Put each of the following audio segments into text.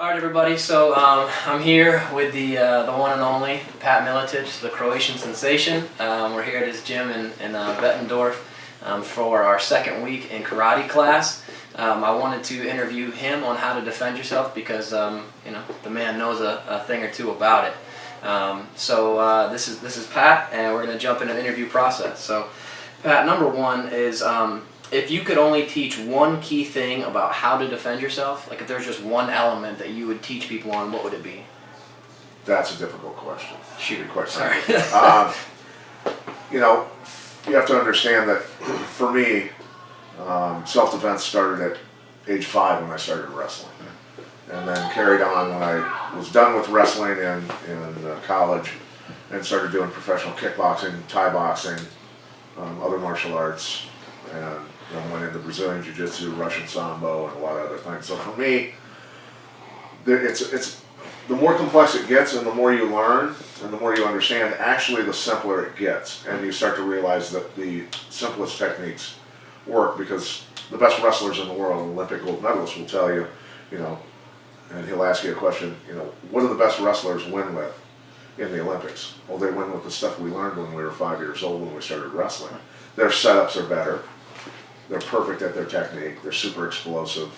All right, everybody. So I'm here with the one and only Pat Miletich, the Croatian sensation. We're here at his gym in Bettendorf for our second week in karate class. I wanted to interview him on how to defend yourself because the man knows a thing or two about it. This is Pat, and we're going to jump into the interview process. So, Pat, number one is. If you could only teach one key thing about how to defend yourself, like if there's just one element that you would teach people on, what would it be? That's a difficult question. Shoot, quite sorry. You have to understand that for me, self-defense started at age 5 when I started wrestling. And then carried on when I was done with wrestling in college and started doing professional kickboxing, Thai boxing, other martial arts, and went into Brazilian Jiu-Jitsu, Russian Sambo, and a lot of other things. So for me, it's the more complex it gets and the more you learn and the more you understand, actually the simpler it gets. And you start to realize that the simplest techniques work because the best wrestlers in the world, Olympic gold medalists, will tell you, and he'll ask you a question, what do the best wrestlers win with in the Olympics? Well, they win with the stuff we learned when we were 5 years old when we started wrestling. Their setups are better. They're perfect at their technique. They're super explosive,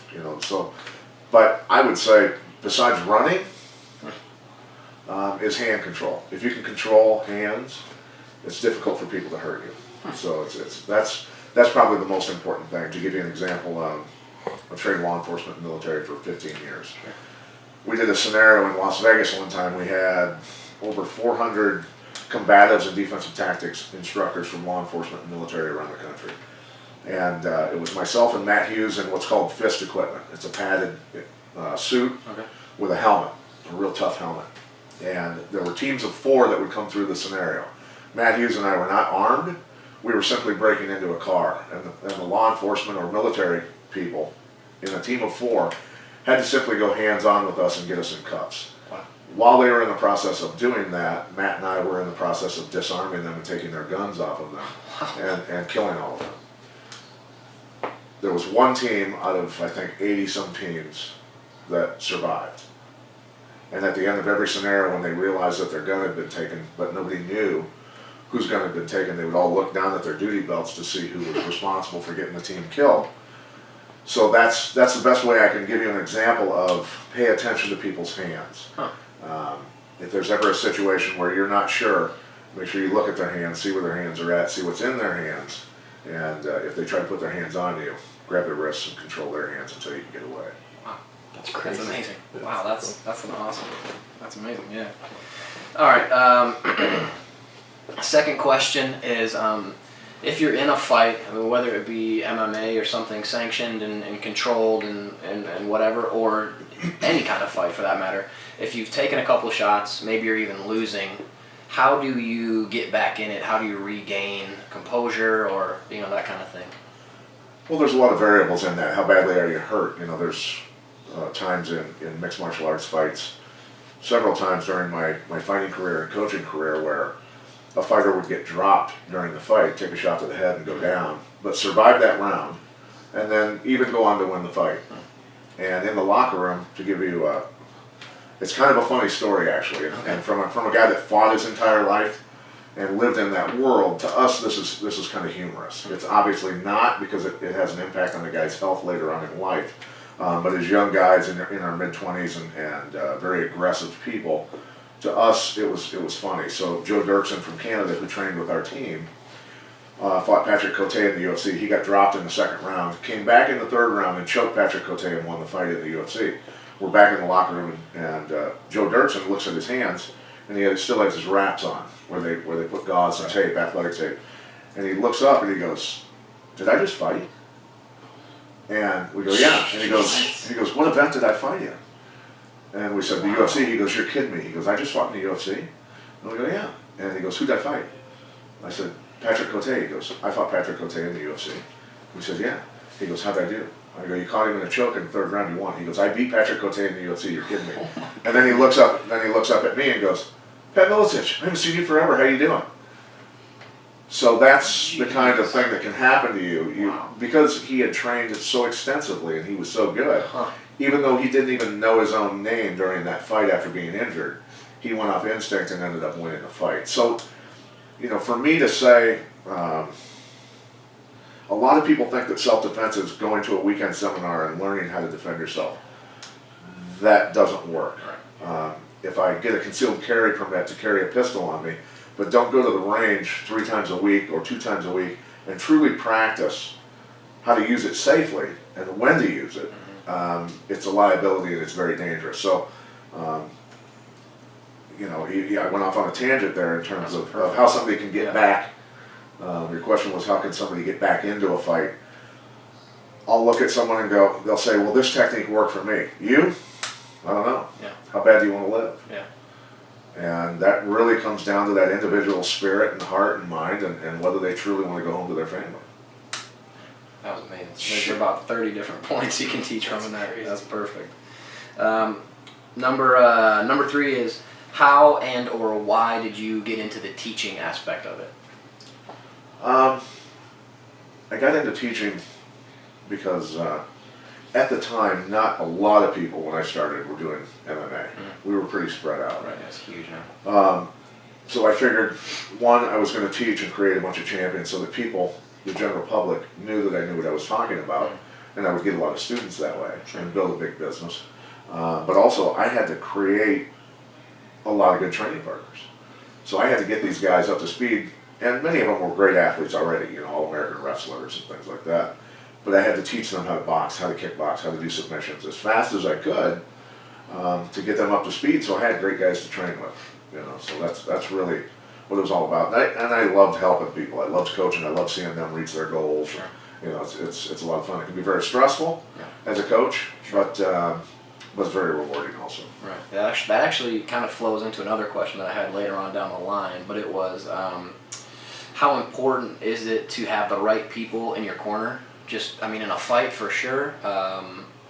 But I would say, besides running, is hand control. If you can control hands, it's difficult for people to hurt you. So that's probably the most important thing. To give you an example, I've trained law enforcement and military for 15 years. We did a scenario in Las Vegas one time. We had over 400 combatives and defensive tactics instructors from law enforcement and military around the country. And it was myself and Matt Hughes in what's called fist equipment. It's a padded suit with a helmet, a real tough helmet. And there were teams of 4 that would come through the scenario. Matt Hughes and I were not armed. We were simply breaking into a car. And the law enforcement or military people in a team of 4 had to simply go hands-on with us and get us in cuffs. Wow. While they were in the process of doing that, Matt and I were in the process of disarming them and taking their guns off of them and killing all of them. There was one team out of, I think, 80-some teams that survived. And at the end of every scenario, when they realized that their gun had been taken, but nobody knew whose gun had been taken, they would all look down at their duty belts to see who was responsible for getting the team killed. So that's the best way I can give you an example of pay attention to people's hands. If there's ever a situation where you're not sure, make sure you look at their hands, see where their hands are at, see what's in their hands, and if they try to put their hands on you, grab their wrists and control their hands until you can get away. Wow, that's crazy. That's amazing. Wow, that's an awesome. That's amazing. Yeah. All right. Second question is, if you're in a fight, whether it be MMA or something sanctioned and controlled and whatever, or any kind of fight for that matter, if you've taken a couple shots, maybe you're even losing, how do you get back in it? How do you regain composure or that kind of thing? Well, there's a lot of variables in that. How badly are you hurt? There's times in mixed martial arts fights, several times during my fighting career and coaching career where a fighter would get dropped during the fight, take a shot to the head and go down, but survive that round, and then even go on to win the fight. And in the locker room, to give you it's kind of a funny story actually, and from a guy that fought his entire life and lived in that world, to us this is kind of humorous. It's obviously not, because it has an impact on the guy's health later on in life. But as young guys in our mid-20s and very aggressive people, to us it was funny. So Joe Dirksen from Canada, who trained with our team, fought Patrick Cote in the UFC. He got dropped in the second round, came back in the third round and choked Patrick Cote and won the fight in the UFC. We're back in the locker room and Joe Dirksen looks at his hands and he still has his wraps on, where they put gauze and tape, athletic tape. And he looks up and he goes, "Did I just fight?" And we go, "Yeah." And he goes, "What event did I fight in?" And we said, "The UFC." He goes, "You're kidding me." He goes, "I just fought in the UFC." And we go, "Yeah." And he goes, "Who did I fight?" I said, "Patrick Cote." He goes, "I fought Patrick Cote in the UFC." We said, "Yeah." He goes, "How'd I do?" I go, "You caught him in a choke in the third round, you won." He goes, "I beat Patrick Cote in the UFC, you're kidding me." And then he looks up at me and goes, "Pat Miletich, I haven't seen you forever, how you doing?" So that's the kind of thing that can happen to you. Because he had trained so extensively and he was so good, even though he didn't even know his own name during that fight after being injured, he went off instinct and ended up winning the fight. So, for me to say, a lot of people think that self-defense is going to a weekend seminar and learning how to defend yourself. That doesn't work. If I get a concealed carry permit to carry a pistol on me, but don't go to the range 3 times a week or 2 times a week and truly practice how to use it safely and when to use it, it's a liability and it's very dangerous. So, I went off on a tangent there in terms of how somebody can get back. Your question was, how can somebody get back into a fight? I'll look at someone and go, they'll say, well, this technique worked for me. You? I don't know. Yeah. How bad do you want to live? Yeah. And that really comes down to that individual spirit and heart and mind and whether they truly want to go home to their family. That was amazing. There's about 30 different points you can teach from in that. That's perfect. Number 3 is, how and or why did you get into the teaching aspect of it? I got into teaching because at the time, not a lot of people when I started were doing MMA. We were pretty spread out. Right, that's huge now. So I figured, one, I was going to teach and create a bunch of champions so that people, the general public, knew that I knew what I was talking about, and I would get a lot of students that way and build a big business. But also, I had to create a lot of good training partners. So I had to get these guys up to speed, and many of them were great athletes already, all-American wrestlers and things like that. But I had to teach them how to box, how to kickbox, how to do submissions as fast as I could to get them up to speed. So I had great guys to train with, So that's really what it was all about. And I loved helping people. I loved coaching. I loved seeing them reach their goals. Sure. It's a lot of fun. It can be very stressful as a coach, but it's very rewarding also. Right. That actually kind of flows into another question that I had later on down the line, but it was, how important is it to have the right people in your corner? In a fight for sure,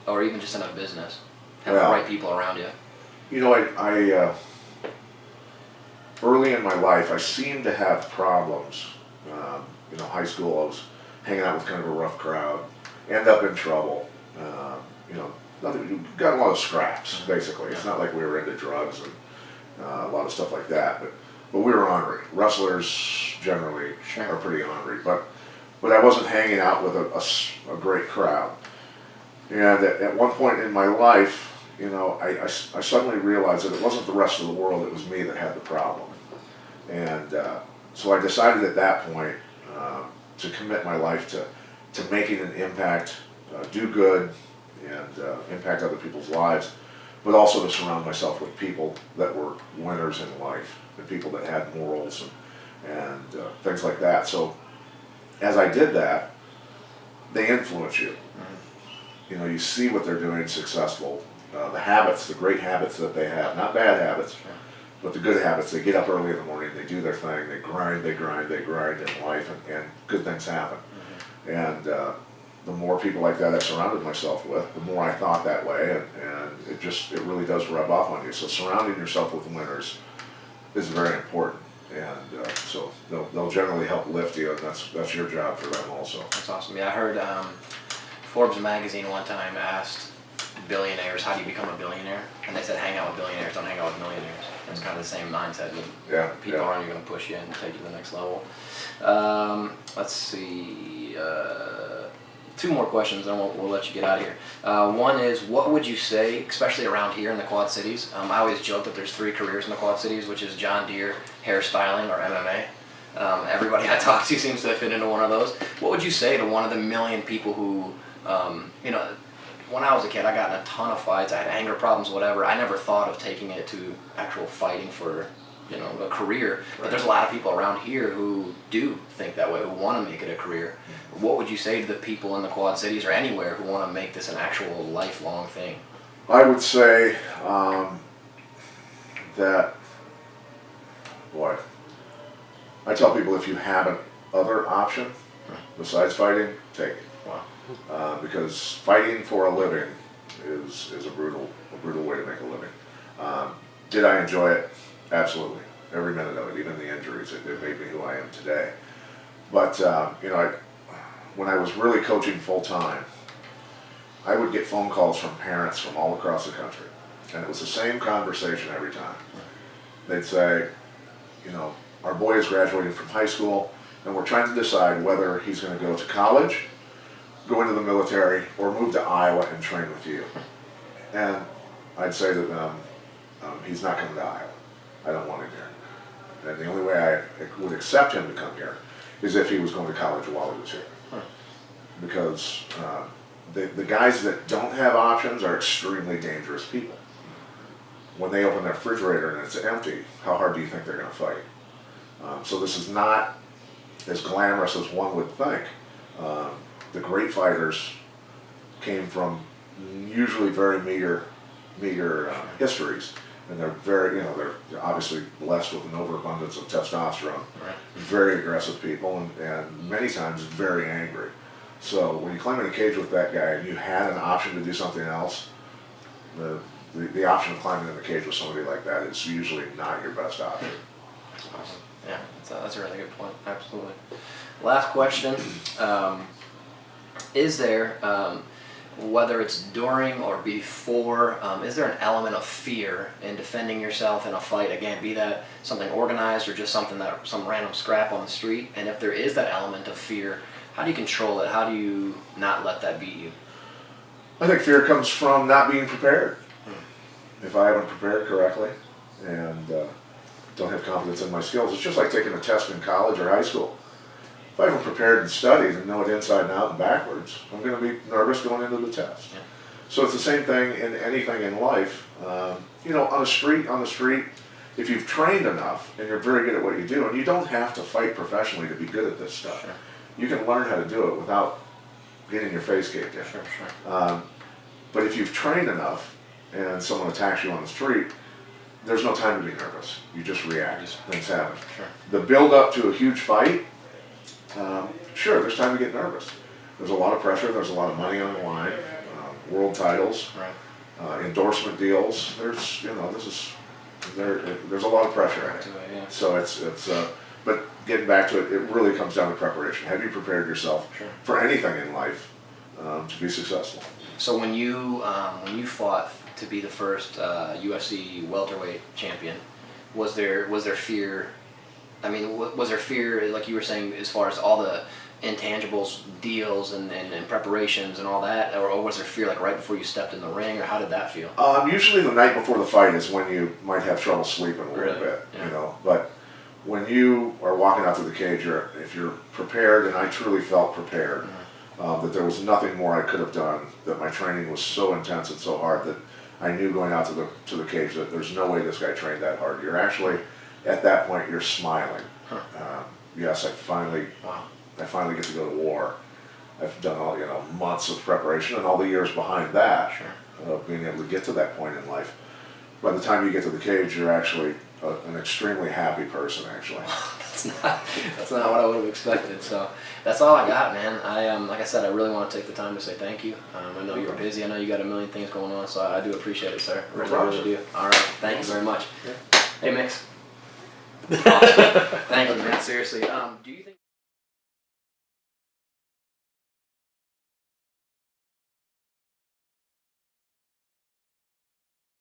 or even just in a business, have the right people around you. I early in my life, I seemed to have problems. High school, I was hanging out with kind of a rough crowd, end up in trouble. Got a lot of scraps, basically. It's not like we were into drugs and a lot of stuff like that, but we were ornery. Wrestlers generally are pretty ornery, but I wasn't hanging out with a great crowd. And at one point in my life, I suddenly realized that it wasn't the rest of the world, it was me that had the problem. And so I decided at that point to commit my life to making an impact, do good, and impact other people's lives, but also to surround myself with people that were winners in life, and people that had morals and things like that. So as I did that, they influence you. You see what they're doing successful, the habits, the great habits that they have, not bad habits, but the good habits. They get up early in the morning, they do their thing, they grind in life, and good things happen. And the more people like that I surrounded myself with, the more I thought that way, and it really does rub off on you. So surrounding yourself with winners is very important. And so they'll generally help lift you, and that's your job for them also. That's awesome. Yeah, I heard Forbes magazine one time asked billionaires, how do you become a billionaire? And they said, hang out with billionaires, don't hang out with millionaires. It's kind of the same mindset. People around you are going to push you and take you to the next level. Let's see. 2 more questions, then we'll let you get out of here. One is, what would you say, especially around here in the Quad Cities? I always joke that there's 3 careers in the Quad Cities, which is John Deere, hairstyling, or MMA. Everybody I talk to seems to fit into one of those. What would you say to one of the million people who, when I was a kid, I got in a ton of fights, I had anger problems, whatever. I never thought of taking it to actual fighting for a career, but there's a lot of people around here who do think that way, who want to make it a career. What would you say to the people in the Quad Cities or anywhere who want to make this an actual lifelong thing? I would say that, I tell people, if you have an other option besides fighting, take it. Wow. Because fighting for a living is a brutal way to make a living. Did I enjoy it? Absolutely. Every minute of it, even the injuries, it made me who I am today. But, when I was really coaching full time, I would get phone calls from parents from all across the country, and it was the same conversation every time. They'd say, you know, our boy is graduating from high school, and we're trying to decide whether he's going to go to college, go into the military, or move to Iowa and train with you. And I'd say to them, he's not coming to Iowa. I don't want him here. And the only way I would accept him to come here is if he was going to college while he was here. Because the guys that don't have options are extremely dangerous people. When they open their refrigerator and it's empty, how hard do you think they're going to fight? So this is not as glamorous as one would think. The great fighters came from usually very meager histories, and they're very, you know, they're obviously blessed with an overabundance of testosterone. Right. Very aggressive people, and many times very angry. So when you climb in a cage with that guy and you had an option to do something else, the option of climbing in the cage with somebody like that is usually not your best option. Awesome. Yeah, that's a really good point. Absolutely. Last question. Is there, whether it's during or before, is there an element of fear in defending yourself in a fight? Again, be that something organized or just something that some random scrap on the street. And if there is that element of fear, how do you control it? How do you not let that beat you? I think fear comes from not being prepared. If I haven't prepared correctly and don't have confidence in my skills, it's just like taking a test in college or high school. If I haven't prepared and studied and know it inside and out and backwards, I'm going to be nervous going into the test. Yeah. So it's the same thing in anything in life. You know, on the street, if you've trained enough and you're very good at what you do, and you don't have to fight professionally to be good at this stuff. Sure. You can learn how to do it without getting your face kicked in. Sure. But if you've trained enough and someone attacks you on the street, there's no time to be nervous. You just react. Things happen. Sure. The build up to a huge fight, sure, there's time to get nervous. There's a lot of pressure. There's a lot of money on the line. World titles, right. Endorsement deals. There's, you know, there's a lot of pressure in it. Yeah. So but getting back to it, it really comes down to preparation. Have you prepared yourself for anything in life to be successful? So when you fought to be the first UFC welterweight champion, was there fear? I mean, was there fear, like you were saying, as far as all the intangibles, deals, and preparations and all that, or was there fear like right before you stepped in the ring, or how did that feel? Usually the night before the fight is when you might have trouble sleeping a little bit, you know. But when you are walking out to the cage, if you're prepared, and I truly felt prepared, that there was nothing more I could have done, that my training was so intense and so hard that I knew going out to the cage that there's no way this guy trained that hard. You're actually, at that point, you're smiling. Yes, I finally get to go to war. I've done all, you know, months of preparation and all the years behind that, being able to get to that point in life. By the time you get to the cage, you're actually an extremely happy person, actually. That's not what I would have expected. So that's all I got, man. Like I said, I really want to take the time to say thank you. I know you're busy. I know you got a million things going on, so I do appreciate it, sir. I really do. All right, thank you very much. Yeah. Hey, Mix. Awesome. Thank you, man. Seriously. Do you think